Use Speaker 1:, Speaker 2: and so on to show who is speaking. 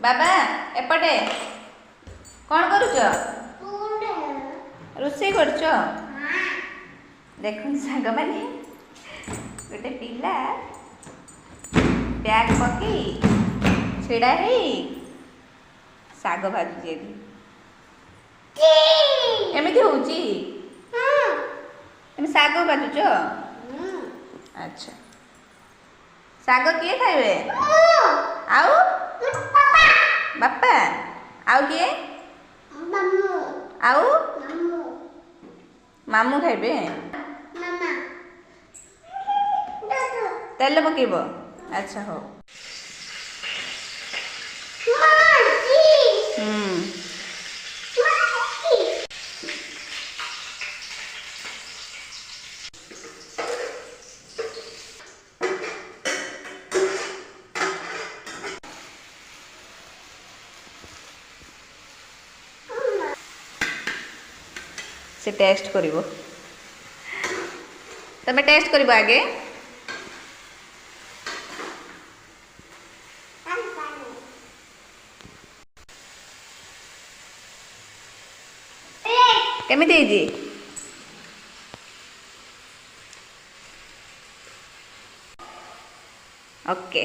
Speaker 1: बाबा एपटे कौन करुच रोषे कर देख सांग मैंने गोटे पिला बैग पकई छिड़ा है साग भाजुची एमती हूँ साग भाजुच अच्छा साग किए खाइबे आउ बापा आउ किए आउ मामू खाइबे तेल पकेब अच्छा हो से टेस्ट करिवो तमे टेस्ट करिवो आगे केमिति जी ओके